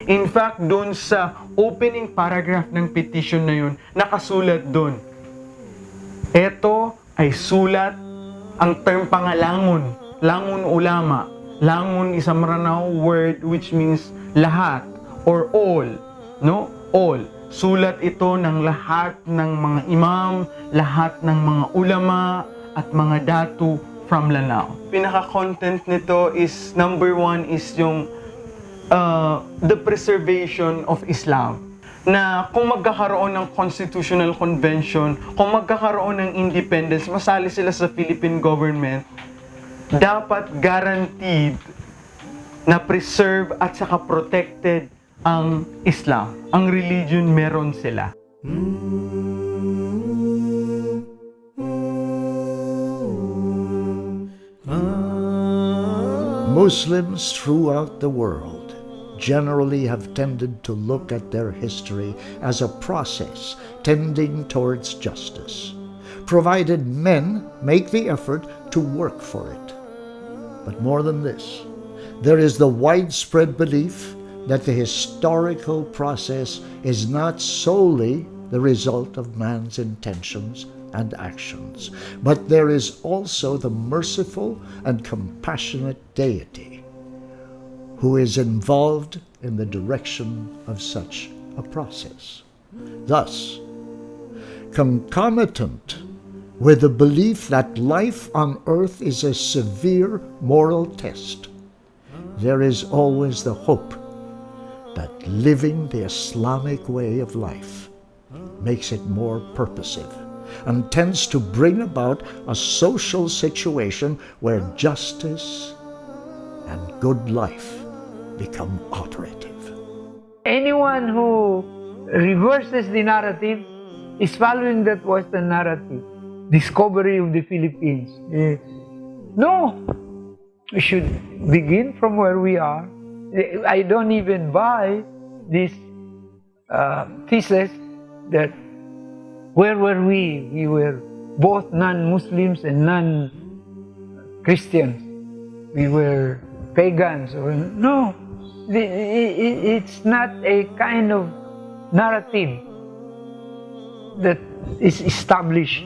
In fact, doon sa opening paragraph ng petition na yun, nakasulat doon, ito ay sulat, ang term pangalangon, langon ulama. Langon is a Maranao word which means lahat or all, no? All. Sulat ito ng lahat ng mga imam, lahat ng mga ulama at mga datu from Lanao. Pinaka-content nito is, number one is yung the preservation of Islam. Na kung magkakaroon ng constitutional convention, kung magkakaroon ng independence, masali sila sa Philippine government, dapat guaranteed na preserve at saka protected ang Islam. Ang religion meron sila. Muslims throughout the world generally have tended to look at their history as a process tending towards justice, provided men make the effort to work for it. But more than this, there is the widespread belief that the historical process is not solely the result of man's intentions and actions, but there is also the merciful and compassionate deity who is involved in the direction of such a process. Thus, concomitant with the belief that life on earth is a severe moral test, there is always the hope that living the Islamic way of life makes it more purposive and tends to bring about a social situation where justice and good life become operative. Anyone who reverses the narrative is following that Western narrative. Discovery of the Philippines. No, we should begin from where we are. I don't even buy this thesis that where were we? We were both non-Muslims and non-Christians. We were pagans. No, it's not a kind of narrative that is established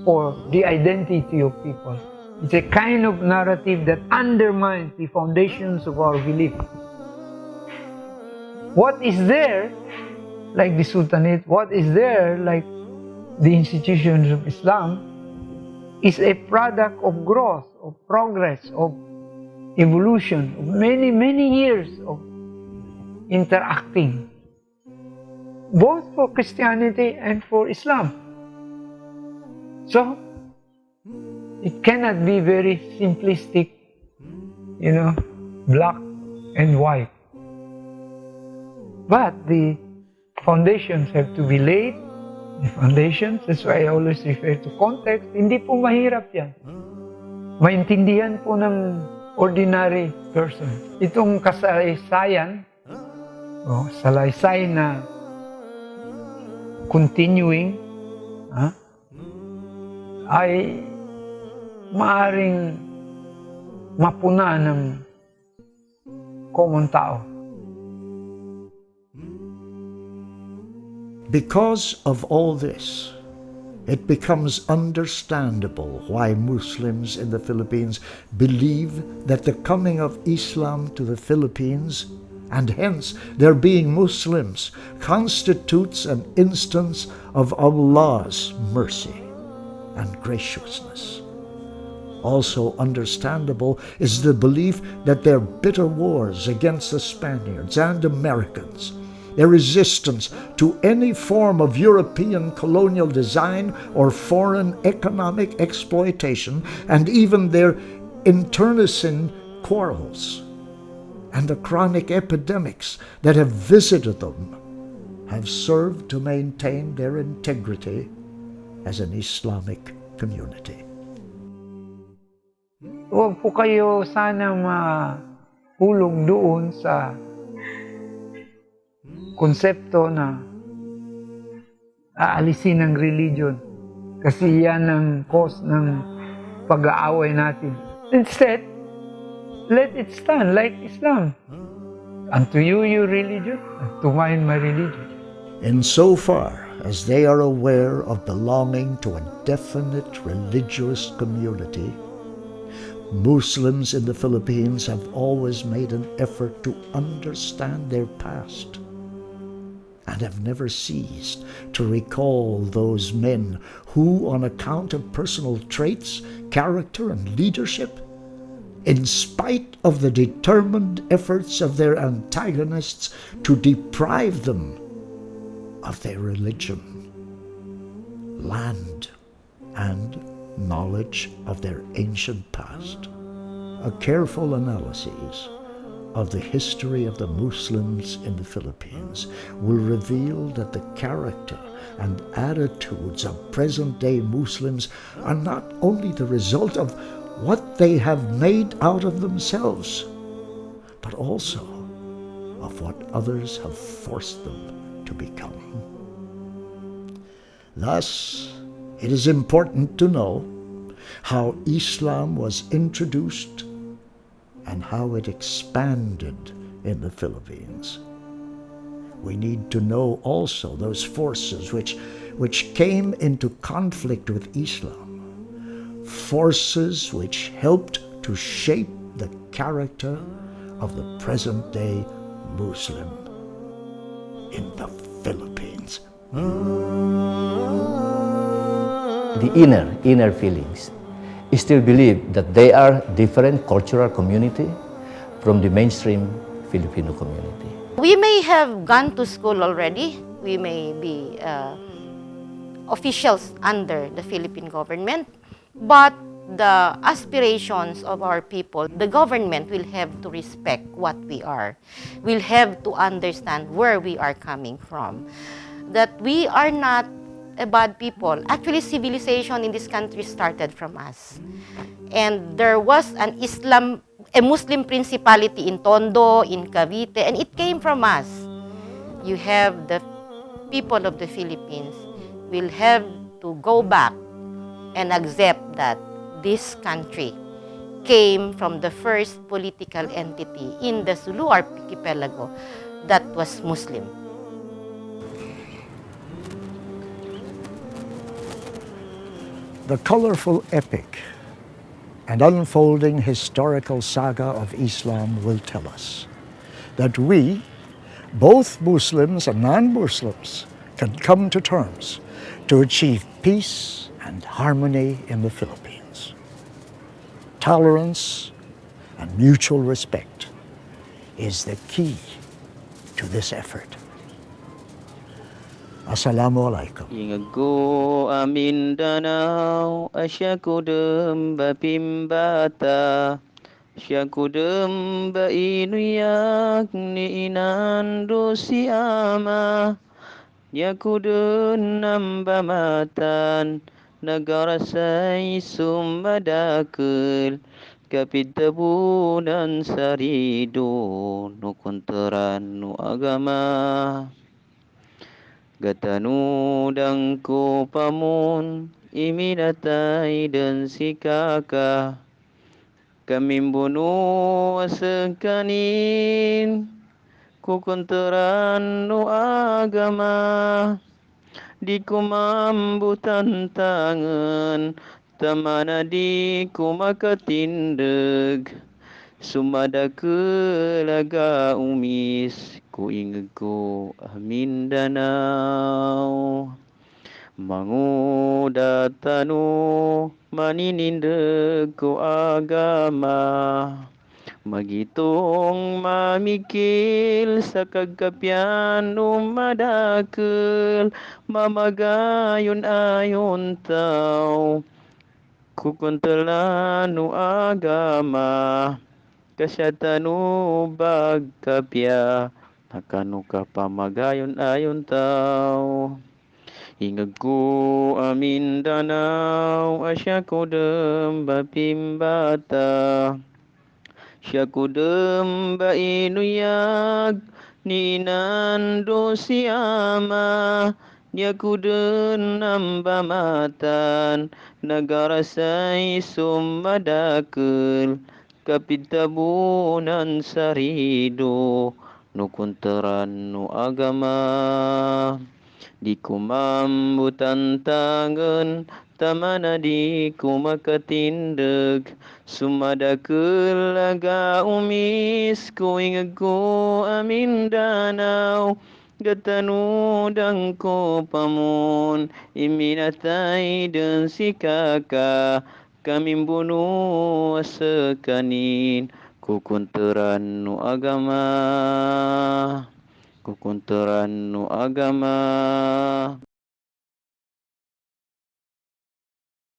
for the identity of people. It's a kind of narrative that undermines the foundations of our belief. What is there, like the Sultanate, what is there, like the institutions of Islam, is a product of growth, of progress, of evolution, of many, many years of interacting, both for Christianity and for Islam. So, it cannot be very simplistic, black and white. But the foundations have to be laid. The foundations, that's why I always refer to context. Hindi po mahirap yan. Maintindihan po ng ordinary person. Itong kasaysayan, salaysay na continuing, ay maaring mapuna ng common tao. Because of all this, it becomes understandable why Muslims in the Philippines believe that the coming of Islam to the Philippines, and hence their being Muslims, constitutes an instance of Allah's mercy and graciousness. Also understandable is the belief that their bitter wars against the Spaniards and Americans, their resistance to any form of European colonial design or foreign economic exploitation, and even their internecine quarrels and the chronic epidemics that have visited them, have served to maintain their integrity as an Islamic community. Huwag po kayo sana mahulog doon sa konsepto na aalisin ng religion kasi yan ang cause ng pag-aaway natin. Instead, let it stand like Islam. Unto you, your religion, and to mine, my religion. Insofar as they are aware of belonging to a definite religious community, Muslims in the Philippines have always made an effort to understand their past and have never ceased to recall those men who, on account of personal traits, character, and leadership, in spite of the determined efforts of their antagonists to deprive them of their religion, land, and knowledge of their ancient past. A careful analysis of the history of the Muslims in the Philippines will reveal that the character and attitudes of present-day Muslims are not only the result of what they have made out of themselves, but also of what others have forced them to become. Thus, it is important to know how Islam was introduced and how it expanded in the Philippines. We need to know also those forces which came into conflict with Islam, forces which helped to shape the character of the present-day Muslim in the Philippines. The inner feelings still believe that they are different cultural community from the mainstream Filipino community. We may have gone to school already. We may be officials under the Philippine government, but the aspirations of our people, the government will have to respect what we are. Will have to understand where we are coming from. That we are not a bad people. Actually, civilization in this country started from us. And there was a Muslim principality in Tondo, in Cavite, and it came from us. You have the people of the Philippines will have to go back and accept that this country came from the first political entity in the Sulu archipelago that was Muslim. The colorful epic and unfolding historical saga of Islam will tell us that we, both Muslims and non-Muslims, can come to terms to achieve peace and harmony in the Philippines. Tolerance and mutual respect is the key to this effort. Assalamualaikum. Ingago amin danau asyakudem bapimbata syakudem ba inuyak ni inando siama yakudun nambamatan negara sai sumadakul kapitabunan sarido no konteran no agama Gatanu dangku pamun iminatai dan sikaka kami bunuh sekanin kukunteran nu agama di kumambu tantangan tamana di kumakatindeg sumada kelaga umis ku ingego amin danau mangudatanu manininde ku agama magitong mamikil sa kagkapian umadakil mamagayon ayon tao kukuntelanu agama kasyatanu bagkapya nakanu kapamagayon ayon tao ingagku amin danau asyakudem bapimbata syakudem ba inuyag ninando siama yakuden nambamatan negara sai sumadakul kapitabunan sarido nu kunteran nu agama. Di kumambu tantangan tamana di kumakatindeg sumada kelaga umis ku ingegu amin danau getanu dangko pamun iminatai dan sikaka kami bunuh sekanin kukunteran nu agama kukunteran nu agama